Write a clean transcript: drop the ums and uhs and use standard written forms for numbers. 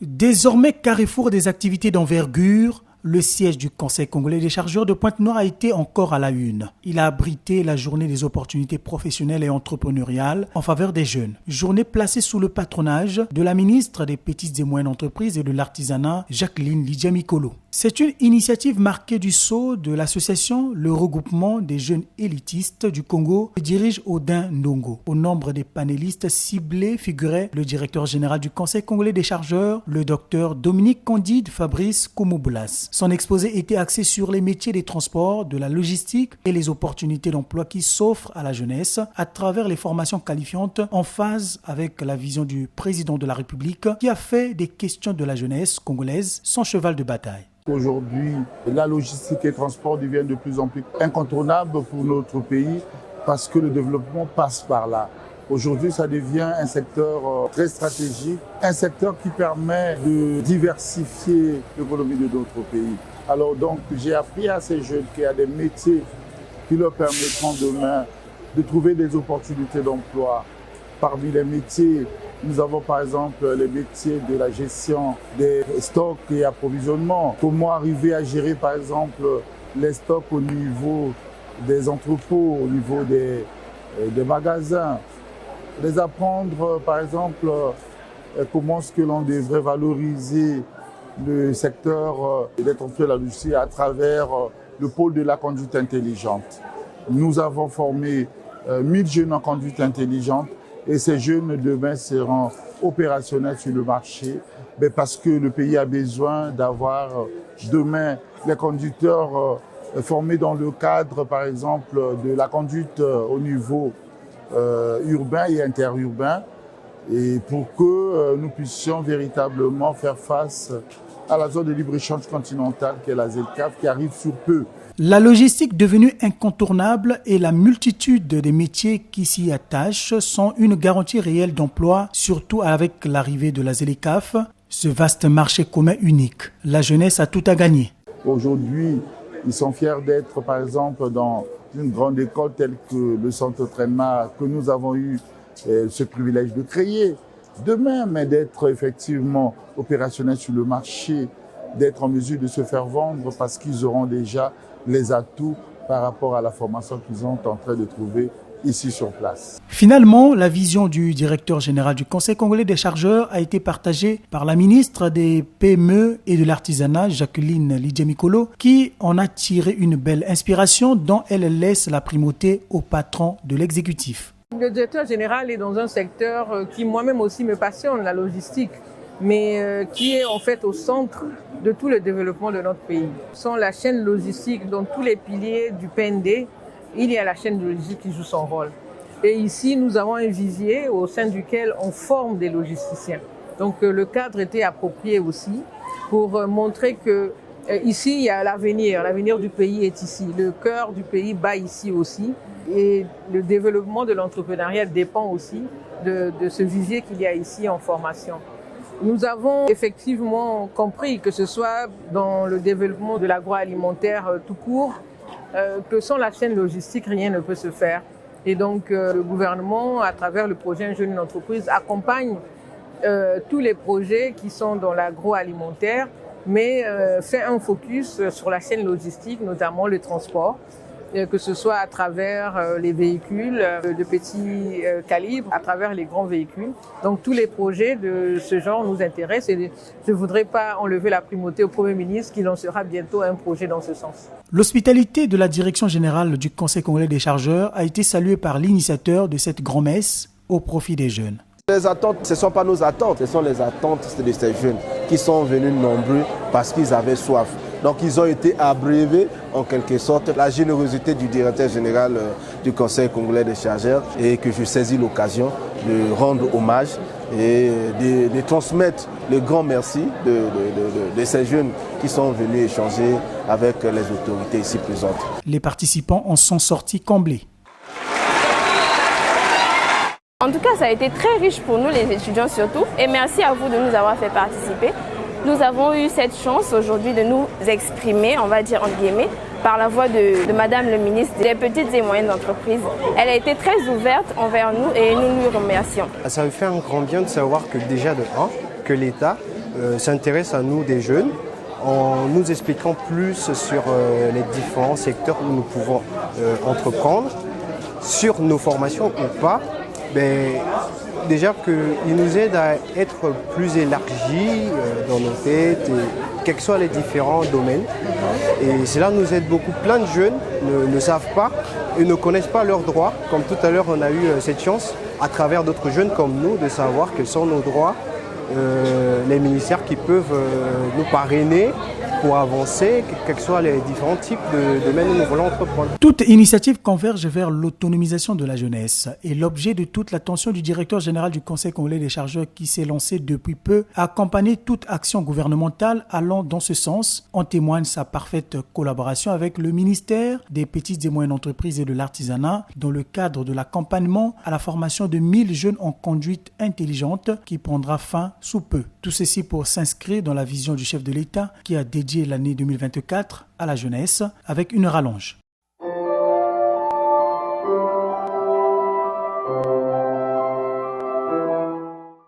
Désormais carrefour des activités d'envergure, le siège du Conseil congolais des chargeurs de Pointe-Noire a été encore à la une. Il a abrité la journée des opportunités professionnelles et entrepreneuriales en faveur des jeunes. Journée placée sous le patronage de la ministre des Petites et Moyennes Entreprises et de l'Artisanat, Jacqueline Lidjamikolo. C'est une initiative marquée du sceau de l'association Le Regroupement des Jeunes Élitistes du Congo que dirige Odin Ndongo. Au nombre des panélistes ciblés figurait le directeur général du Conseil congolais des chargeurs, le docteur Dominique Candide Fabrice Koumoubulas. Son exposé était axé sur les métiers des transports, de la logistique et les opportunités d'emploi qui s'offrent à la jeunesse à travers les formations qualifiantes en phase avec la vision du président de la République qui a fait des questions de la jeunesse congolaise son cheval de bataille. Aujourd'hui, la logistique et le transport deviennent de plus en plus incontournables pour notre pays parce que le développement passe par là. Aujourd'hui, ça devient un secteur très stratégique, un secteur qui permet de diversifier l'économie de notre pays. Alors donc, j'ai appris à ces jeunes qu'il y a des métiers qui leur permettront demain de trouver des opportunités d'emploi. Parmi les métiers, nous avons par exemple les métiers de la gestion des stocks et approvisionnement. Comment arriver à gérer par exemple les stocks au niveau des entrepôts, au niveau des magasins. Les apprendre par exemple comment est-ce que l'on devrait valoriser le secteur des transports et de la logistique à travers le pôle de la conduite intelligente. Nous avons formé 1000 jeunes en conduite intelligente. Et ces jeunes demain seront opérationnels sur le marché parce que le pays a besoin d'avoir demain les conducteurs formés dans le cadre, par exemple, de la conduite au niveau urbain et interurbain et pour que nous puissions véritablement faire face à la zone de libre-échange continentale qui est la ZELCAF qui arrive sous peu. La logistique devenue incontournable et la multitude des métiers qui s'y attachent sont une garantie réelle d'emploi, surtout avec l'arrivée de la ZELCAF, ce vaste marché commun unique. La jeunesse a tout à gagner. Aujourd'hui, ils sont fiers d'être, par exemple, dans une grande école telle que le centre d'entraînement que nous avons eu ce privilège de créer. Demain, mais d'être effectivement opérationnels sur le marché, d'être en mesure de se faire vendre parce qu'ils auront déjà les atouts par rapport à la formation qu'ils sont en train de trouver ici sur place. Finalement, la vision du directeur général du Conseil congolais des chargeurs a été partagée par la ministre des PME et de l'Artisanat, Jacqueline Lidjamikolo, qui en a tiré une belle inspiration dont elle laisse la primauté au patron de l'exécutif. Le directeur général est dans un secteur qui moi-même aussi me passionne, la logistique, mais qui est en fait au centre de tout le développement de notre pays. Sans la chaîne logistique, dans tous les piliers du PND, il y a la chaîne logistique qui joue son rôle. Et ici, nous avons un visier au sein duquel on forme des logisticiens. Donc le cadre était approprié aussi pour montrer que ici, il y a l'avenir du pays est ici. Le cœur du pays bat ici aussi. Et le développement de l'entrepreneuriat dépend aussi de ce visier qu'il y a ici en formation. Nous avons effectivement compris que ce soit dans le développement de l'agroalimentaire tout court, que sans la chaîne logistique, rien ne peut se faire. Et donc le gouvernement, à travers le projet Un jeune une entreprise, accompagne tous les projets qui sont dans l'agroalimentaire, mais fait un focus sur la chaîne logistique, notamment le transport, que ce soit à travers les véhicules de petit calibre, à travers les grands véhicules. Donc tous les projets de ce genre nous intéressent et je ne voudrais pas enlever la primauté au Premier ministre qui lancera bientôt un projet dans ce sens. L'hospitalité de la direction générale du Conseil congolais des chargeurs a été saluée par l'initiateur de cette grand-messe au profit des jeunes. Les attentes, ce ne sont pas nos attentes, ce sont les attentes de ces jeunes qui sont venus nombreux parce qu'ils avaient soif. Donc ils ont été abreuvés en quelque sorte la générosité du directeur général du Conseil congolais des chargeurs et que je saisis l'occasion de rendre hommage et de transmettre le grand merci de ces jeunes qui sont venus échanger avec les autorités ici présentes. Les participants en sont sortis comblés. En tout cas, ça a été très riche pour nous, les étudiants surtout. Et merci à vous de nous avoir fait participer. Nous avons eu cette chance aujourd'hui de nous exprimer, on va dire entre guillemets, par la voix de Madame le ministre des Petites et Moyennes Entreprises. Elle a été très ouverte envers nous et nous lui remercions. Ça me fait un grand bien de savoir que déjà de 1, que l'État s'intéresse à nous des jeunes en nous expliquant plus sur les différents secteurs où nous pouvons entreprendre, sur nos formations ou pas. Déjà qu'il nous aide à être plus élargis dans nos têtes, quels que soient les différents domaines. Et cela nous aide beaucoup. Plein de jeunes ne savent pas et ne connaissent pas leurs droits. Comme tout à l'heure, on a eu cette chance, à travers d'autres jeunes comme nous, de savoir quels sont nos droits, les ministères qui peuvent nous parrainer pour avancer, quels que soient les différents types de domaines où nous voulons entreprendre. Toute initiative converge vers l'autonomisation de la jeunesse et l'objet de toute l'attention du directeur général du Conseil congolais des chargeurs qui s'est lancé depuis peu à accompagner toute action gouvernementale allant dans ce sens. En témoigne sa parfaite collaboration avec le ministère des petites et moyennes entreprises et de l'artisanat dans le cadre de l'accompagnement à la formation de 1000 jeunes en conduite intelligente qui prendra fin sous peu. Tout ceci pour s'inscrire dans la vision du chef de l'État qui a dédié l'année 2024 à la jeunesse avec une rallonge.